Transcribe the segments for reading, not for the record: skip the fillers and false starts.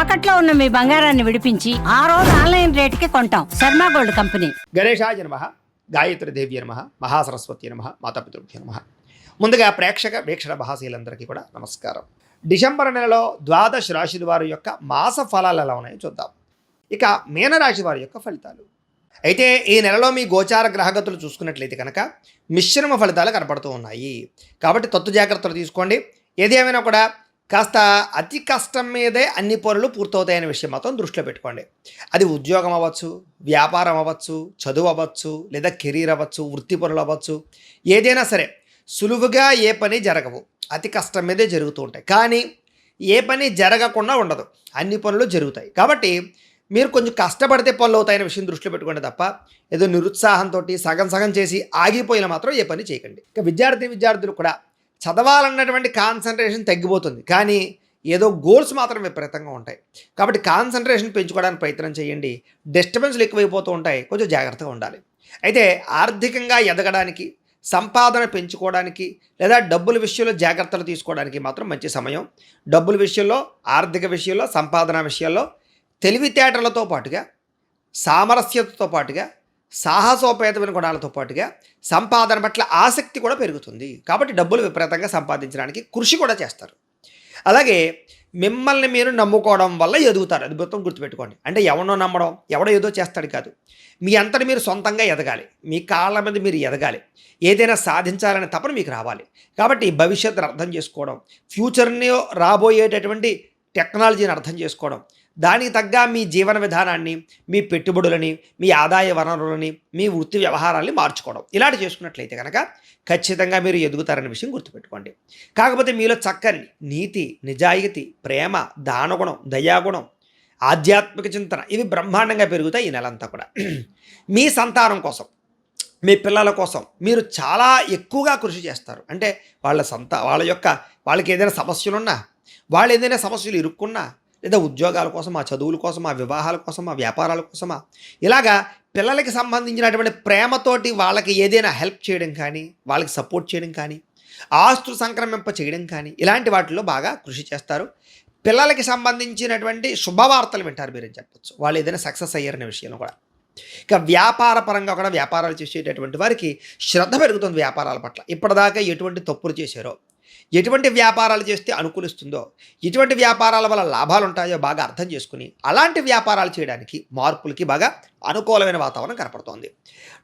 తాకట్లో ఉన్న మీ బంగారాన్ని విడిపించి ఆ రోజు ఆన్లైన్ రేటుకి కొంటాం. Sharma gold company. గణేశాయ నమః, గాయత్రి దేవ్య నమః, మహాసరస్వతి నమః, మాతాపితృభ్యో నమః. ముందుగా ప్రేక్షక వీక్షణ మహాశీలందరికీ కూడా నమస్కారం. డిసెంబర్ నెలలో ద్వాదశ రాశుల వారి యొక్క మాస ఫలాలు ఎలా ఉన్నాయో చూద్దాం. ఇక మీనరాశి వారి యొక్క ఫలితాలు. అయితే ఈ నెలలో మీ గోచార గ్రహగతులు చూసుకున్నట్లయితే కనుక మిశ్రమ ఫలితాలు కనపడుతూ ఉన్నాయి. కాబట్టి తత్తు జాగ్రత్తలు తీసుకోండి. ఏది ఏమైనా కూడా కాస్త అతి కష్టం మీదే అన్ని పనులు పూర్తవుతాయనే విషయం మాత్రం దృష్టిలో పెట్టుకోండి. అది ఉద్యోగం అవ్వచ్చు, వ్యాపారం అవ్వచ్చు, చదువు అవ్వచ్చు, లేదా కెరీర్ అవ్వచ్చు, వృత్తి పనులు అవ్వచ్చు. ఏదైనా సరే సులువుగా ఏ పని జరగవు, అతి కష్టం మీదే జరుగుతూ ఉంటాయి. కానీ ఏ పని జరగకుండా ఉండదు, అన్ని పనులు జరుగుతాయి. కాబట్టి మీరు కొంచెం కష్టపడితే పనులు అవుతాయనే విషయం దృష్టిలో పెట్టుకోండి తప్ప ఏదో నిరుత్సాహంతో సగం సగం చేసి ఆగిపోయిన మాత్రం ఏ పని చేయకండి. ఇక విద్యార్థులు కూడా చదవాలన్నటువంటి కాన్సన్ట్రేషన్ తగ్గిపోతుంది, కానీ ఏదో గోల్స్ మాత్రం విపరీతంగా ఉంటాయి. కాబట్టి కాన్సన్ట్రేషన్ పెంచుకోవడానికి ప్రయత్నం చేయండి. డిస్టర్బెన్స్లు ఎక్కువైపోతూ ఉంటాయి, కొంచెం జాగ్రత్తగా ఉండాలి. అయితే ఆర్థికంగా ఎదగడానికి, సంపాదన పెంచుకోవడానికి, లేదా డబ్బుల విషయంలో జాగ్రత్తలు తీసుకోవడానికి మాత్రం మంచి సమయం. డబ్బుల విషయంలో, ఆర్థిక విషయంలో, సంపాదన విషయాల్లో తెలివితేటలతో పాటుగా, సామరస్యతతో పాటుగా, సాహసోపేతమైన గుణాలతో పాటుగా సంపాదన పట్ల ఆసక్తి కూడా పెరుగుతుంది. కాబట్టి డబ్బులు విపరీతంగా సంపాదించడానికి కృషి కూడా చేస్తారు. అలాగే మిమ్మల్ని మీరు నమ్ముకోవడం వల్ల ఎదుగుతారు. అది మొత్తం గుర్తుపెట్టుకోండి. అంటే ఎవడో నమ్మడం, ఎవడో ఏదో చేస్తాడు కాదు. మీ అంతటి మీరు సొంతంగా ఎదగాలి, మీ కాళ్ళ మీద మీరు ఎదగాలి, ఏదైనా సాధించాలనే తపన మీకు రావాలి. కాబట్టి భవిష్యత్తును అర్థం చేసుకోవడం, ఫ్యూచర్ని రాబోయేటటువంటి టెక్నాలజీని అర్థం చేసుకోవడం, దానికి తగ్గ మీ జీవన విధానాన్ని, మీ పెట్టుబడులని, మీ ఆదాయ వనరులని, మీ వృత్తి వ్యవహారాన్ని మార్చుకోవడం, ఇలాంటి చేసుకున్నట్లయితే కనుక ఖచ్చితంగా మీరు ఎదుగుతారనే విషయం గుర్తుపెట్టుకోండి. కాకపోతే మీలో చక్కని నీతి, నిజాయితీ, ప్రేమ, దానగుణం, దయాగుణం, ఆధ్యాత్మిక చింతన ఇవి బ్రహ్మాండంగా పెరుగుతాయి ఈ నెలంతా కూడా. మీ సంతానం కోసం, మీ పిల్లల కోసం మీరు చాలా ఎక్కువగా కృషి చేస్తారు. అంటే వాళ్ళకి ఏదైనా సమస్యలున్నా, వాళ్ళు ఏదైనా సమస్యలు ఇరుక్కున్నా, లేదా ఉద్యోగాల కోసం, ఆ చదువుల కోసం, ఆ వివాహాల కోసం, ఆ వ్యాపారాల కోసమా, ఇలాగా పిల్లలకి సంబంధించినటువంటి ప్రేమతోటి వాళ్ళకి ఏదైనా హెల్ప్ చేయడం కానీ, వాళ్ళకి సపోర్ట్ చేయడం కానీ, ఆస్తులు సంక్రమింప చేయడం కానీ, ఇలాంటి వాటిల్లో బాగా కృషి చేస్తారు. పిల్లలకి సంబంధించినటువంటి శుభవార్తలు వింటారు మీరని చెప్పచ్చు, వాళ్ళు ఏదైనా సక్సెస్ అయ్యారనే విషయంలో కూడా. ఇక వ్యాపార పరంగా కూడా వ్యాపారాలు చేసేటటువంటి వారికి శ్రద్ధ పెరుగుతుంది వ్యాపారాల పట్ల. ఇప్పటిదాకా ఎటువంటి తప్పులు చేశారో, ఎటువంటి వ్యాపారాలు చేస్తే అనుకూలిస్తుందో, ఎటువంటి వ్యాపారాల వల్ల లాభాలు ఉంటాయో బాగా అర్థం చేసుకుని అలాంటి వ్యాపారాలు చేయడానికి, మార్పులకి బాగా అనుకూలమైన వాతావరణం కనపడుతోంది.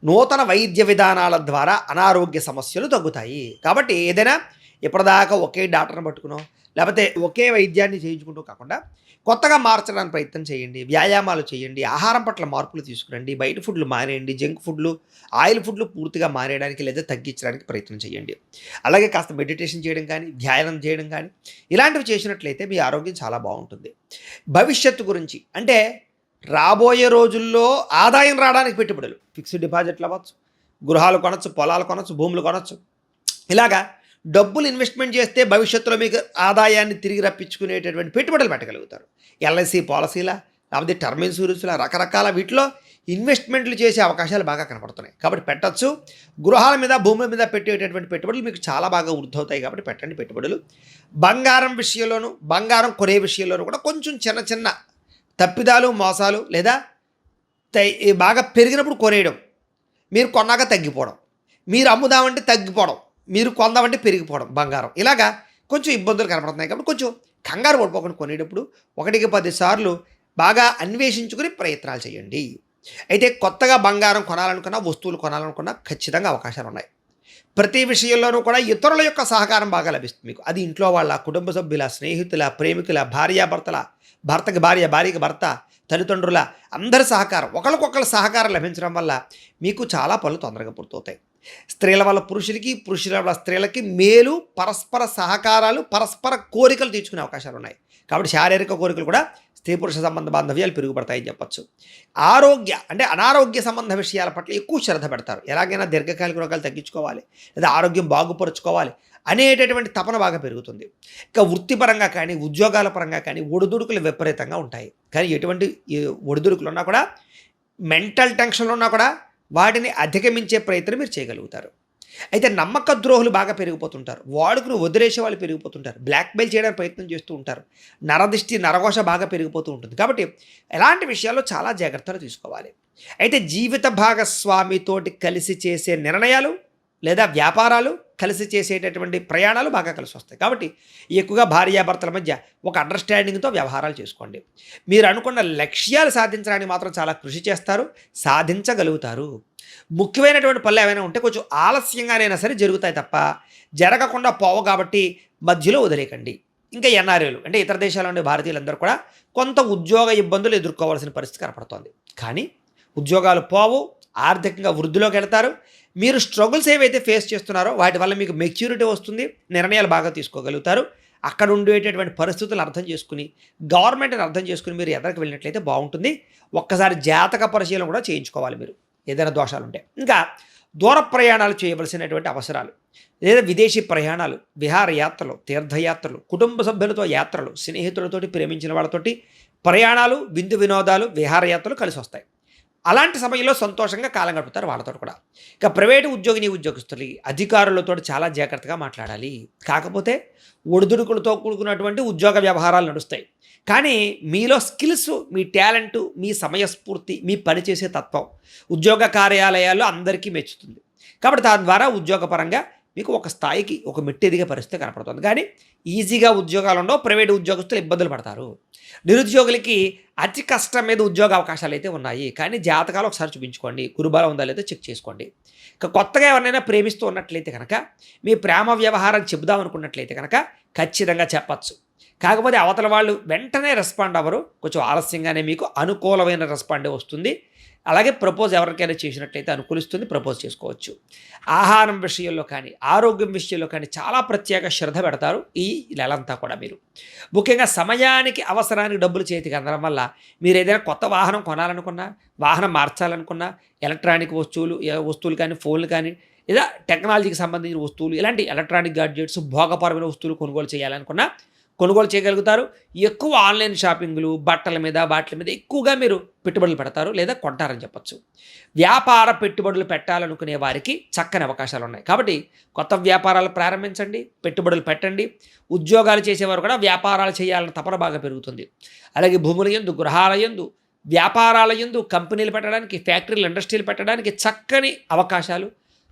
నూతన వైద్య విధానాల ద్వారా అనారోగ్య సమస్యలు తగ్గుతాయి. కాబట్టి ఏదైనా ఇప్పటిదాకా ఒకే డాక్టర్ని పట్టుకునో, లేకపోతే ఒకే వైద్యాన్ని చేయించుకుంటూ కాకుండా కొత్తగా మార్చడానికి ప్రయత్నం చేయండి. వ్యాయామాలు చేయండి, ఆహారం పట్ల మార్పులు తీసుకురండి, బయట ఫుడ్లు మానేయండి, జంక్ ఫుడ్లు, ఆయిల్ ఫుడ్లు పూర్తిగా మానేయడానికి లేదా తగ్గించడానికి ప్రయత్నం చేయండి. అలాగే కాస్త మెడిటేషన్ చేయడం కానీ, ధ్యానం చేయడం కానీ ఇలాంటివి చేసినట్లయితే మీ ఆరోగ్యం చాలా బాగుంటుంది. భవిష్యత్తు గురించి అంటే రాబోయే రోజుల్లో ఆదాయం రావడానికి పెట్టుబడులు, ఫిక్స్డ్ డిపాజిట్లు అవ్వచ్చు, గృహాలు కొనచ్చు, పొలాలు కొనచ్చు, భూములు కొనచ్చు. ఇలాగా డబ్బులు ఇన్వెస్ట్మెంట్ చేస్తే భవిష్యత్తులో మీకు ఆదాయాన్ని తిరిగి రప్పించుకునేటటువంటి పెట్టుబడులు పెట్టగలుగుతారు. ఎల్ఐసి పాలసీలా, లేకపోతే టర్మ్ ఇన్సూరెన్స్లా, రకరకాల వీటిలో ఇన్వెస్ట్మెంట్లు చేసే అవకాశాలు బాగా కనపడుతున్నాయి. కాబట్టి పెట్టచ్చు. గృహాల మీద, భూముల మీద పెట్టేటటువంటి పెట్టుబడులు మీకు చాలా బాగా వృద్ధవుతాయి. కాబట్టి పెట్టండి పెట్టుబడులు. బంగారం విషయంలోనూ, బంగారం కొనే విషయంలోనూ కూడా కొంచెం చిన్న చిన్న తప్పిదాలు, మోసాలు, లేదా బాగా పెరిగినప్పుడు కొనేయడం, మీరు కొన్నాక తగ్గిపోవడం, మీరు అమ్ముదామంటే తగ్గిపోవడం, మీరు కొందామంటే పెరిగిపోవడం బంగారం, ఇలాగా కొంచెం ఇబ్బందులు కనపడుతున్నాయి. కాబట్టి కొంచెం కంగారు పడిపోకుండా కొనేటప్పుడు 1-10 సార్లు బాగా అన్వేషించుకుని ప్రయత్నాలు చేయండి. అయితే కొత్తగా బంగారం కొనాలనుకున్నా, వస్తువులు కొనాలనుకున్నా ఖచ్చితంగా అవకాశాలు ఉన్నాయి. ప్రతి విషయంలోనూ కూడా ఇతరుల యొక్క సహకారం బాగా లభిస్తుంది మీకు. అది ఇంట్లో వాళ్ళ, కుటుంబ సభ్యుల, స్నేహితుల, ప్రేమికుల, భార్యాభర్తల, భర్తకి భార్య, భార్యకి భర్త, తల్లిదండ్రుల అందరి సహకారం, ఒకరికొకరు సహకారం లభించడం వల్ల మీకు చాలా పనులు తొందరగా పూర్తవుతాయి. స్త్రీల వల్ల పురుషులకి, పురుషుల వల్ల స్త్రీలకి మేలు, పరస్పర సహకారాలు, పరస్పర కోరికలు తీర్చుకునే అవకాశాలు ఉన్నాయి. కాబట్టి శారీరక కోరికలు కూడా స్త్రీ పురుష సంబంధ బాంధవ్యాలు పెరుగుపడతాయని చెప్పచ్చు. అనారోగ్య సంబంధ విషయాల పట్ల ఎక్కువ శ్రద్ధ పెడతారు. ఎలాగైనా దీర్ఘకాలిక రోగాలు తగ్గించుకోవాలి, లేదా ఆరోగ్యం బాగుపరుచుకోవాలి అనేటటువంటి తపన బాగా పెరుగుతుంది. ఇక వృత్తిపరంగా కానీ, ఉద్యోగాల పరంగా కానీ ఒడిదుడుకులు విపరీతంగా ఉంటాయి. కానీ ఎటువంటి ఒడిదుడుకులు ఉన్నా కూడా, మెంటల్ టెన్షన్లు ఉన్నా కూడా వాటిని అధిగమించే ప్రయత్నం మీరు చేయగలుగుతారు. అయితే నమ్మక ద్రోహులు బాగా పెరిగిపోతుంటారు. వాడుకుని వదిలేసే వాళ్ళు పెరిగిపోతుంటారు. బ్లాక్‌మెయిల్ చేయడానికి ప్రయత్నం చేస్తూ ఉంటారు. నరదిష్టి, నరఘోష బాగా పెరిగిపోతూ ఉంటుంది. కాబట్టి ఎలాంటి విషయాల్లో చాలా జాగ్రత్తలు తీసుకోవాలి. అయితే జీవిత భాగస్వామితోటి కలిసి చేసే నిర్ణయాలు లేదా వ్యాపారాలు, కలిసి చేసేటటువంటి ప్రయాణాలు బాగా కలిసొస్తాయి. కాబట్టి ఎక్కువగా భార్యాభర్తల మధ్య ఒక అండర్‌స్టాండింగ్‌తో వ్యవహారాలు చేసుకోండి. మీరు అనుకున్న లక్ష్యాలు సాధించడానికి మాత్రం చాలా కృషి చేస్తారు. సాధించగలుగుతారు. ముఖ్యమైనటువంటి పనులు ఏమైనా ఉంటే కొంచెం ఆలస్యంగానైనా సరే జరుగుతాయి తప్ప జరగకుండా పోవు కాబట్టి మధ్యలో వదిలేయకండి. ఇంకా ఎన్ఆర్ఐలు అంటే ఇతర దేశాల్లో ఉండే భారతీయులందరూ కూడా కొంత ఉద్యోగ ఇబ్బందులు ఎదుర్కోవాల్సిన పరిస్థితి కనపడుతోంది. కానీ ఉద్యోగాలు పోవు, ఆర్థికంగా వృద్ధిలోకి వెళ్తారు. మీరు స్ట్రగుల్స్ ఏవైతే ఫేస్ చేస్తున్నారో వాటి వల్ల మీకు మెచ్యూరిటీ వస్తుంది. నిర్ణయాలు బాగా తీసుకోగలుగుతారు. అక్కడ ఉండేటటువంటి పరిస్థితులను అర్థం చేసుకుని, గవర్నమెంట్‌ని అర్థం చేసుకుని మీరు ఎదరికి వెళ్ళినట్లయితే బాగుంటుంది. ఒక్కసారి జాతక పరిశీలన కూడా చేయించుకోవాలి మీరు ఏదైనా దోషాలుంటే. ఇంకా దూర ప్రయాణాలు చేయవలసినటువంటి అవసరాలు లేదా విదేశీ ప్రయాణాలు, విహారయాత్రలు, తీర్థయాత్రలు, కుటుంబ సభ్యులతో యాత్రలు, స్నేహితులతోటి, ప్రేమించిన వాళ్ళతోటి ప్రయాణాలు, విందు వినోదాలు, విహారయాత్రలు కలిసి వస్తాయి. అలాంటి సమయంలో సంతోషంగా కాలం గడుపుతారు వాళ్ళతో కూడా. ఇక ప్రైవేటు ఉద్యోగిని, ఉద్యోగస్తులు, అధికారులతో చాలా జాగ్రత్తగా మాట్లాడాలి. కాకపోతే ఒడిదుడుకులతో కూడుకున్నటువంటి ఉద్యోగ వ్యవహారాలు నడుస్తాయి. కానీ మీలో స్కిల్స్, మీ టాలెంటు, మీ సమయస్ఫూర్తి, మీ పనిచేసే తత్వం ఉద్యోగ కార్యాలయాల్లో అందరికీ మెచ్చుతుంది. కాబట్టి దాని ద్వారా ఉద్యోగపరంగా మీకు ఒక స్థాయికి ఒక మెట్టు ఎదిగే పరిస్థితి కనపడుతుంది. కానీ ఈజీగా ఉద్యోగాలు ఉండవు. ప్రైవేటు ఉద్యోగస్తులు ఇబ్బందులు పడతారు. నిరుద్యోగులకి అతి కష్టం మీద ఉద్యోగ అవకాశాలు అయితే ఉన్నాయి. కానీ జాతకాలు ఒకసారి చూపించుకోండి. గురుబలం ఉందా లేదో చెక్ చేసుకోండి. ఇక కొత్తగా ఎవరినైనా ప్రేమిస్తూ ఉన్నట్లయితే కనుక, మీ ప్రేమ వ్యవహారం చెబుదాం అనుకున్నట్లయితే కనుక ఖచ్చితంగా చెప్పచ్చు. కాకపోతే అవతల వాళ్ళు వెంటనే రెస్పాండ్ అవ్వరు. కొంచెం ఆలస్యంగానే మీకు అనుకూలమైన రెస్పాండే వస్తుంది. అలాగే ప్రపోజ్ ఎవరికైనా చేసినట్లయితే అనుకూలిస్తుంది, ప్రపోజ్ చేసుకోవచ్చు. ఆహారం విషయంలో కానీ, ఆరోగ్యం విషయంలో కానీ చాలా ప్రత్యేక శ్రద్ధ పెడతారు ఈ నెలంతా కూడా మీరు. ముఖ్యంగా సమయానికి, అవసరానికి డబ్బులు చేతికి అందడం వల్ల మీరు ఏదైనా కొత్త వాహనం కొనాలనుకున్నా, వాహనం మార్చాలనుకున్నా, ఎలక్ట్రానిక్ వస్తువులు కానీ, ఫోన్లు కానీ, లేదా టెక్నాలజీకి సంబంధించిన వస్తువులు, ఇలాంటి ఎలక్ట్రానిక్ గాడ్జెట్స్, భోగపరమైన వస్తువులు కొనుగోలు చేయాలనుకున్నా కొనుగోలు చేయగలుగుతారు. ఎక్కువ ఆన్లైన్ షాపింగ్లు, బట్టల మీద, వాటి మీద ఎక్కువగా మీరు పెట్టుబడులు పెడతారు లేదా కొంటారని చెప్పచ్చు. వ్యాపార పెట్టుబడులు పెట్టాలనుకునే వారికి చక్కని అవకాశాలు ఉన్నాయి. కాబట్టి కొత్త వ్యాపారాలు ప్రారంభించండి, పెట్టుబడులు పెట్టండి. ఉద్యోగాలు చేసేవారు కూడా వ్యాపారాలు చేయాలన్న తపన బాగా పెరుగుతుంది. అలాగే భూముల యందు, గృహాల యందు, వ్యాపారాల యందు, కంపెనీలు పెట్టడానికి, ఫ్యాక్టరీలు, ఇండస్ట్రీలు పెట్టడానికి చక్కని అవకాశాలు,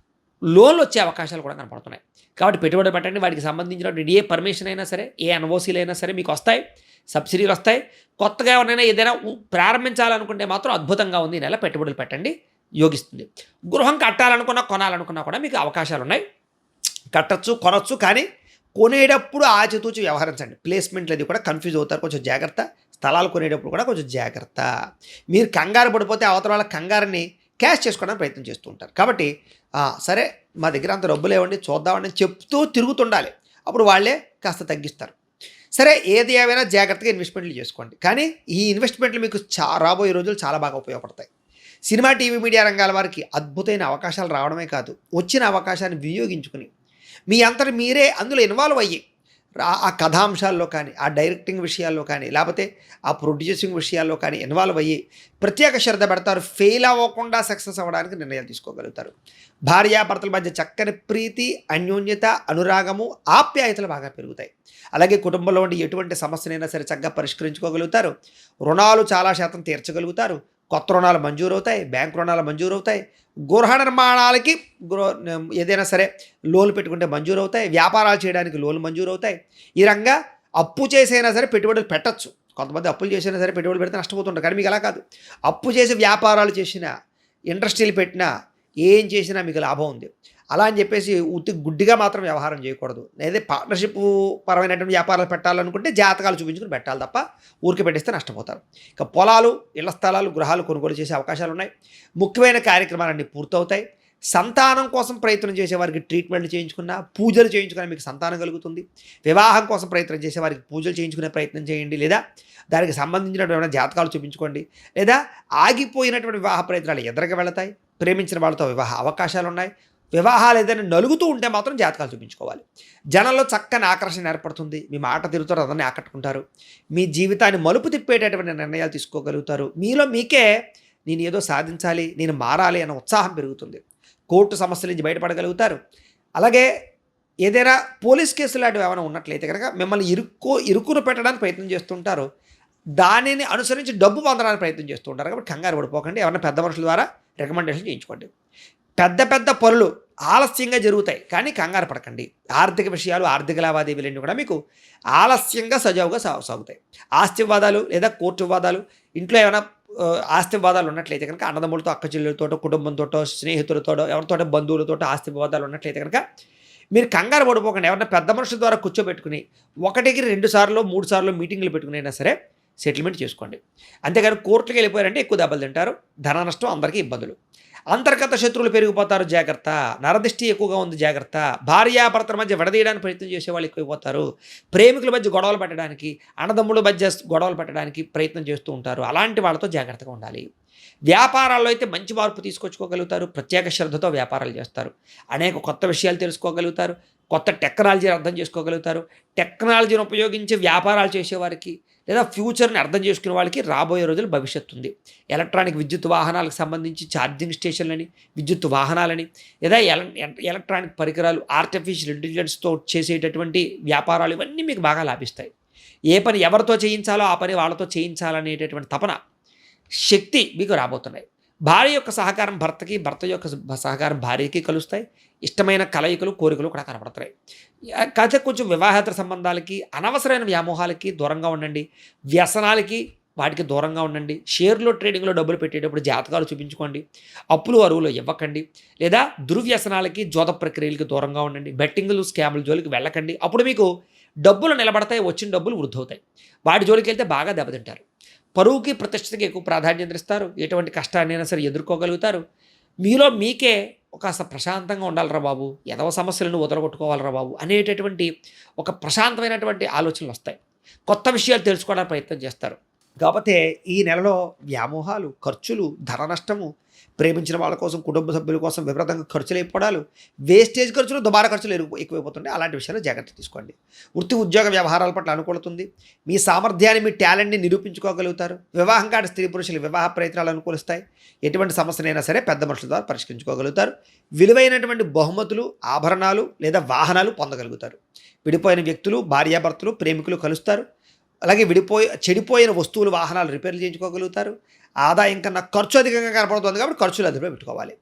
లోన్లు వచ్చే అవకాశాలు కూడా కనపడుతున్నాయి. కాబట్టి పెట్టుబడి పెట్టండి. వాటికి సంబంధించిన ఏ పర్మిషన్ అయినా సరే, ఏ ఎన్ఓసీలు అయినా సరే మీకు వస్తాయి, సబ్సిడీలు వస్తాయి. కొత్తగా ఎవరైనా ఏదైనా ప్రారంభించాలనుకుంటే మాత్రం అద్భుతంగా ఉంది. ఈ నెల పెట్టుబడులు పెట్టండి, యోగిస్తుంది. గృహం కట్టాలనుకున్నా, కొనాలనుకున్నా కూడా మీకు అవకాశాలు ఉన్నాయి. కట్టచ్చు, కొనొచ్చు. కానీ కొనేటప్పుడు ఆచితూచి వ్యవహరించండి. ప్లేస్మెంట్లు అది కూడా కన్ఫ్యూజ్ అవుతారు. కొంచెం జాగ్రత్త. స్థలాలు కొనేటప్పుడు కూడా కొంచెం జాగ్రత్త. మీరు కంగారు పడిపోతే అవతల వాళ్ళ కంగారుని క్యాష్ చేసుకోవడానికి ప్రయత్నం చేస్తూ ఉంటారు. కాబట్టి సరే మా దగ్గర అంత డబ్బులు ఏవండి చూద్దామని చెప్తూ తిరుగుతుండాలి. అప్పుడు వాళ్ళే కాస్త తగ్గిస్తారు. సరే ఏది ఏమైనా జాగ్రత్తగా ఇన్వెస్ట్మెంట్లు చేసుకోండి. కానీ ఈ ఇన్వెస్ట్మెంట్లు మీకు రాబోయే రోజులు చాలా బాగా ఉపయోగపడతాయి. సినిమా, టీవీ, మీడియా రంగాల వారికి అద్భుతమైన అవకాశాలు రావడమే కాదు, వచ్చిన అవకాశాన్ని వినియోగించుకుని మీ అంతటి మీరే అందులో ఇన్వాల్వ్ అయ్యి ఆ కథాంశాల్లో కానీ, ఆ డైరెక్టింగ్ విషయాల్లో కానీ, లేకపోతే ఆ ప్రొడ్యూసింగ్ విషయాల్లో కానీ ఇన్వాల్వ్ అయ్యి ప్రత్యేక శ్రద్ధ పెడతారు. ఫెయిల్ అవ్వకుండా సక్సెస్ అవ్వడానికి నిర్ణయాలు తీసుకోగలుగుతారు. భార్యాభర్తల మధ్య చక్కని ప్రీతి, అన్యోన్యత, అనురాగము, ఆప్యాయతలు బాగా పెరుగుతాయి. అలాగే కుటుంబంలో ఉండి ఎటువంటి సమస్యనైనా సరే చక్కగా పరిష్కరించుకోగలుగుతారు. రుణాలు చాలా శాతం తీర్చగలుగుతారు. కొత్త రుణాలు మంజూరవుతాయి, బ్యాంకు రుణాలు మంజూరవుతాయి. గృహ నిర్మాణాలకి ఏదైనా సరే లోన్లు పెట్టుకుంటే మంజూరవుతాయి. వ్యాపారాలు చేయడానికి లోన్లు మంజూరవుతాయి. ఈ రంగా అప్పు చేసైనా సరే పెట్టుబడులు పెట్టచ్చు. కొంతమంది అప్పులు చేసైనా సరే పెట్టుబడులు పెడితే నష్టపోతుంటారు. కానీ మీకు అలా కాదు. అప్పు చేసి వ్యాపారాలు చేసినా, ఇండస్ట్రీలు పెట్టినా, ఏం చేసినా మీకు లాభం ఉంది. అలా అని చెప్పేసి గుడ్డిగా మాత్రం వ్యవహారం చేయకూడదు. లేదా పార్ట్నర్షిప్ పరమైనటువంటి వ్యాపారాలు పెట్టాలనుకుంటే జాతకాలు చూపించుకుని పెట్టాలి తప్ప ఊరికి పెట్టేస్తే నష్టపోతారు. ఇక పొలాలు, ఇళ్ల స్థలాలు, గృహాలు కొనుగోలు చేసే అవకాశాలు ఉన్నాయి. ముఖ్యమైన కార్యక్రమాలన్నీ పూర్తవుతాయి. సంతానం కోసం ప్రయత్నం చేసేవారికి ట్రీట్మెంట్లు చేయించుకున్నా, పూజలు చేయించుకున్నా మీకు సంతానం కలుగుతుంది. వివాహం కోసం ప్రయత్నం చేసేవారికి పూజలు చేయించుకునే ప్రయత్నం చేయండి. లేదా దానికి సంబంధించినటువంటి జాతకాలు చూపించుకోండి. లేదా ఆగిపోయినటువంటి వివాహ ప్రయత్నాలు ఎదురుగా వెళతాయి. ప్రేమించిన వాళ్ళతో వివాహ అవకాశాలు ఉన్నాయి. వివాహాలు ఏదైనా నలుగుతూ ఉంటే మాత్రం జాతకాలు చూపించుకోవాలి. జనంలో చక్కని ఆకర్షణ ఏర్పడుతుంది. మీ మాట తిరుగుతారు, అందరినీ ఆకట్టుకుంటారు. మీ జీవితాన్ని మలుపు తిప్పేటటువంటి నిర్ణయాలు తీసుకోగలుగుతారు. మీలో మీకే నేను ఏదో సాధించాలి, నేను మారాలి అన్న ఉత్సాహం పెరుగుతుంది. కోర్టు సమస్యల నుంచి బయటపడగలుగుతారు. అలాగే ఏదైనా పోలీస్ కేసులు లాంటివి ఏమైనా ఉన్నట్లయితే కనుక మిమ్మల్ని ఇరుకును పెట్టడానికి ప్రయత్నం చేస్తుంటారు. దానిని అనుసరించి డబ్బు పొందడానికి ప్రయత్నం చేస్తూ ఉంటారు. కాబట్టి కంగారు పడిపోకండి. ఎవరైనా పెద్ద మనుషుల ద్వారా రికమెండేషన్ చేయించుకోండి. పెద్ద పెద్ద పనులు ఆలస్యంగా జరుగుతాయి, కానీ కంగారు పడకండి. ఆర్థిక విషయాలు, ఆర్థిక లావాదేవీలన్నీ కూడా మీకు ఆలస్యంగా సజావుగా సాగుతాయి. ఆస్తి వివాదాలు లేదా కోర్టు వివాదాలు, ఇంట్లో ఏమైనా ఆస్తి వివాదాలు ఉన్నట్లయితే కనుక అన్నదమ్ములతో, అక్క చెల్లెలతోటో, కుటుంబంతోటో, స్నేహితులతోటో, ఎవరితోటో బంధువులతోటో ఆస్తి వివాదాలు ఉన్నట్లయితే కనుక మీరు కంగారు పడిపోకండి. ఎవరైనా పెద్ద మనుషుల ద్వారా కూర్చోబెట్టుకుని 1కి 2 సార్లు 3 సార్లు మీటింగ్లు పెట్టుకుని అయినా సరే సెటిల్మెంట్ చేసుకోండి. అంతేగాని కోర్టులకు వెళ్ళిపోయారంటే ఎక్కువ దెబ్బలు తింటారు. ధన నష్టం, అందరికీ ఇబ్బందులు. అంతర్గత శత్రువులు పెరిగిపోతారు, జాగ్రత్త. నరదిష్టి ఎక్కువగా ఉంది, జాగ్రత్త. భార్యాభర్తల మధ్య విడదీయడానికి ప్రయత్నం చేసేవాళ్ళు ఎక్కువైపోతారు. ప్రేమికుల మధ్య గొడవలు పెట్టడానికి, అన్నదమ్ముల మధ్య గొడవలు పెట్టడానికి ప్రయత్నం చేస్తూ ఉంటారు. అలాంటి వాళ్ళతో జాగ్రత్తగా ఉండాలి. వ్యాపారాల్లో అయితే మంచి మార్పు తీసుకొచ్చుకోగలుగుతారు. ప్రత్యేక శ్రద్ధతో వ్యాపారాలు చేస్తారు. అనేక కొత్త విషయాలు తెలుసుకోగలుగుతారు. కొత్త టెక్నాలజీని అర్థం చేసుకోగలుగుతారు. టెక్నాలజీని ఉపయోగించి వ్యాపారాలు చేసేవారికి లేదా ఫ్యూచర్ని అర్థం చేసుకునే వాళ్ళకి రాబోయే రోజులు భవిష్యత్తు ఉంది. ఎలక్ట్రానిక్ విద్యుత్ వాహనాలకు సంబంధించి ఛార్జింగ్ స్టేషన్లని, విద్యుత్ వాహనాలని, లేదా ఎలక్ట్రానిక్ పరికరాలు, ఆర్టిఫిషియల్ ఇంటెలిజెన్స్తో చేసేటటువంటి వ్యాపారాలు, ఇవన్నీ మీకు బాగా లాభిస్తాయి. ఏ పని ఎవరితో చేయించాలో ఆ పని వాళ్ళతో చేయించాలనేటటువంటి తపన, శక్తి మీకు రాబోతున్నాయి. భార్య యొక్క సహకారం భర్తకి, భర్త యొక్క సహకారం భార్యకి కలుస్తాయి. ఇష్టమైన కలయికలు, కోరికలు కూడా కనపడుతున్నాయి. కాకపోతే కొంచెం వివాహేతర సంబంధాలకి, అనవసరమైన వ్యామోహాలకి దూరంగా ఉండండి. వ్యసనాలకి వాటికి దూరంగా ఉండండి. షేర్లో, ట్రేడింగ్లో డబ్బులు పెట్టేటప్పుడు జాతకాలు చూపించుకోండి. అప్పులు అరువులు ఇవ్వకండి. లేదా దుర్వ్యసనాలకి, జోద ప్రక్రియలకి దూరంగా ఉండండి. బెట్టింగ్లు, స్కాముల జోలికి వెళ్ళకండి. అప్పుడు మీకు డబ్బులు నిలబడతాయి, వచ్చిన డబ్బులు వృద్ధి అవుతాయి. వాటి జోలికి వెళ్తే బాగా దెబ్బతింటారు. పరువుకి, ప్రతిష్టకి ఎక్కువ ప్రాధాన్యత ఇస్తారు. ఎటువంటి కష్టాన్నైనా సరే ఎదుర్కోగలుగుతారు. మీలో మీకే ఒక ప్రశాంతంగా ఉండాలిరా బాబు, ఎదవ సమస్యలను వదలగొట్టుకోవాలిరా బాబు అనేటటువంటి ఒక ప్రశాంతమైనటువంటి ఆలోచనలు వస్తాయి. కొత్త విషయాలు తెలుసుకోవడానికి ప్రయత్నం చేస్తారు. కాకపోతే ఈ నెలలో వ్యామోహాలు, ఖర్చులు, ధన నష్టము, ప్రేమించిన వాళ్ళ కోసం, కుటుంబ సభ్యుల కోసం విపరీతంగా ఖర్చులు అయిపోవడాలు, వేస్టేజ్ ఖర్చులు, దుబారా ఖర్చులు ఎక్కువైపోతుంటాయి. అలాంటి విషయాలు జాగ్రత్త తీసుకోండి. వృత్తి, ఉద్యోగ వ్యవహారాల పట్ల అనుకూలతుంది. మీ సామర్థ్యాన్ని, మీ టాలెంట్ని నిరూపించుకోగలుగుతారు. వివాహం కాని స్త్రీ పురుషులు వివాహ ప్రయత్నాలు అనుకూలిస్తాయి. ఎటువంటి సమస్యనైనా సరే పెద్ద మనుషుల ద్వారా పరిష్కరించుకోగలుగుతారు. విలువైనటువంటి బహుమతులు, ఆభరణాలు లేదా వాహనాలు పొందగలుగుతారు. విడిపోయిన వ్యక్తులు, భార్యాభర్తలు, ప్రేమికులు కలుస్తారు. అలాగే చెడిపోయిన వస్తువులు, వాహనాలు రిపేర్లు చేయించుకోగలుగుతారు. ఆదాయం కన్నా ఖర్చు అధికంగా కనపడుతుంది కాబట్టి ఖర్చులు అదుపులో పెట్టుకోవాలి.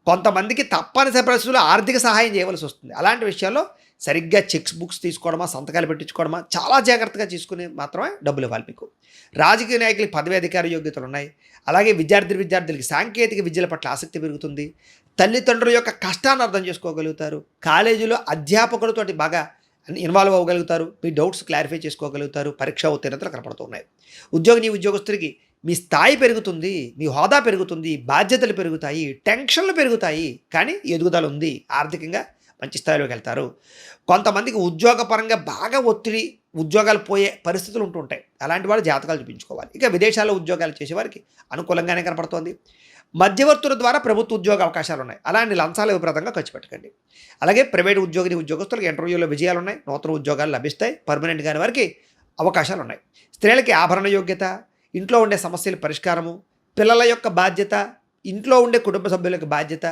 కొంతమందికి తప్పనిసరి పరిస్థితుల్లో ఆర్థిక సహాయం చేయవలసి వస్తుంది. అలాంటి విషయాల్లో సరిగ్గా చెక్స్ బుక్స్ తీసుకోవడమా, సంతకాలు పెట్టించుకోవడమా చాలా జాగ్రత్తగా తీసుకుని మాత్రమే డబ్బులు ఇవ్వాలి మీకు. రాజకీయ నాయకులకి పదవి అధికార యోగ్యతలు ఉన్నాయి. అలాగే విద్యార్థులకి సాంకేతిక విద్యల పట్ల ఆసక్తి పెరుగుతుంది. తల్లిదండ్రుల యొక్క కష్టాన్ని అర్థం చేసుకోగలుగుతారు. కాలేజీలో అధ్యాపకులతోటి బాగా ఇన్వాల్వ్ అవ్వగలుగుతారు. మీ డౌట్స్ క్లారిఫై చేసుకోగలుగుతారు. పరీక్ష ఉత్తీర్ణతలు కనపడుతున్నాయి. ఉద్యోగస్తుడికి మీ స్థాయి పెరుగుతుంది, మీ హోదా పెరుగుతుంది, బాధ్యతలు పెరుగుతాయి, టెన్షన్లు పెరుగుతాయి. కానీ ఎదుగుదల ఉంది. ఆర్థికంగా మంచి స్థాయిలోకి వెళ్తారు. కొంతమందికి ఉద్యోగపరంగా బాగా ఒత్తిడి, ఉద్యోగాలు పోయే పరిస్థితులు ఉంటుంటాయి. అలాంటి వాళ్ళు జాతకాలు చూపించుకోవాలి. ఇక విదేశాల్లో ఉద్యోగాలు చేసేవారికి అనుకూలంగానే కనపడుతోంది. మధ్యవర్తుల ద్వారా ప్రభుత్వ ఉద్యోగ అవకాశాలు ఉన్నాయి. అలాంటి లంచాలు విపరీతంగా ఖర్చు పెట్టకండి. అలాగే ప్రైవేట్ ఉద్యోగస్తులకు ఇంటర్వ్యూలో విజయాలు ఉన్నాయి. నూతన ఉద్యోగాలు లభిస్తాయి. పర్మనెంట్ కాని వారికి అవకాశాలు ఉన్నాయి. స్త్రీలకి ఆభరణ యోగ్యత, ఇంట్లో ఉండే సమస్యల పరిష్కారము, పిల్లల యొక్క బాధ్యత, ఇంట్లో ఉండే కుటుంబ సభ్యుల యొక్క బాధ్యత,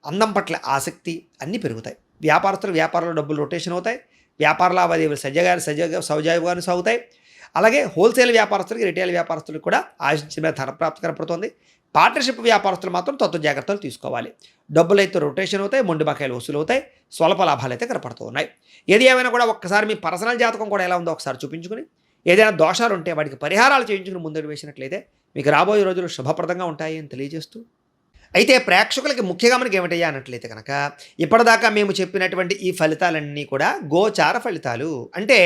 అందం పట్ల ఆసక్తి అన్నీ పెరుగుతాయి. వ్యాపారంలో డబ్బులు రొటేషన్ అవుతాయి. వ్యాపార లావాదేవీలు సజావుగానే సాగుతాయి. అలాగే హోల్సేల్ వ్యాపారస్తులకి, రిటైల్ వ్యాపారస్తులకు కూడా ఆశించిన ధనప్రాప్తి కనపడుతుంది. పార్ట్నర్షిప్ వ్యాపారస్తులు మాత్రం తత్వ జాగ్రత్తలు తీసుకోవాలి. డబ్బులు అయితే రొటేషన్ అవుతాయి, మొండి బకాయిలు వసూలు అవుతాయి, స్వల్ప లాభాలు అయితే కనపడుతూ ఉన్నాయి. ఏది ఏమైనా కూడా ఒక్కసారి మీ పర్సనల్ జాతకం కూడా ఎలా ఉందో ఒకసారి చూపించుకుని, ఏదైనా దోషాలు ఉంటే వాటికి పరిహారాలు చేయించుకుని ముందుకు వేసినట్లయితే మీకు రాబోయే రోజులు శుభప్రదంగా ఉంటాయి అని తెలియజేస్తూ, అయితే ప్రేక్షకులకి ముఖ్యంగా మనకి ఏమిటయ్యా అన్నట్లయితే కనుక ఇప్పటిదాకా మేము చెప్పినటువంటి ఈ ఫలితాలన్నీ కూడా గోచార ఫలితాలు. అంటే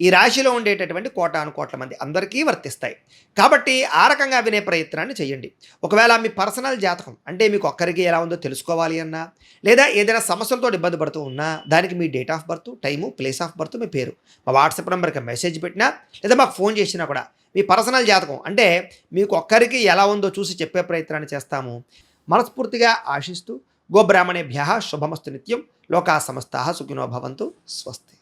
ఈ రాశిలో ఉండేటటువంటి కోటాను కోట్ల మంది అందరికీ వర్తిస్తాయి. కాబట్టి ఆ రకంగా వినే ప్రయత్నాన్ని చేయండి. ఒకవేళ మీ పర్సనల్ జాతకం అంటే మీకు ఒక్కరికి ఎలా ఉందో తెలుసుకోవాలి అన్నా, లేదా ఏదైనా సమస్యలతో ఇబ్బంది పడుతూ ఉన్నా, దానికి మీ date of birth, time, place of birth, మీ పేరు మా వాట్సాప్ నెంబర్కి మెసేజ్ పెట్టినా, లేదా మాకు ఫోన్ చేసినా కూడా మీ పర్సనల్ జాతకం అంటే మీకు ఒక్కరికి ఎలా ఉందో చూసి చెప్పే ప్రయత్నాన్ని చేస్తాము. మనస్ఫూర్తిగా ఆశిస్తూ గోబ్రాహ్మణేభ్యః శుభమస్తు నిత్యం. లోకా సమస్తాః సుఖినో భవంతు. స్వస్తి.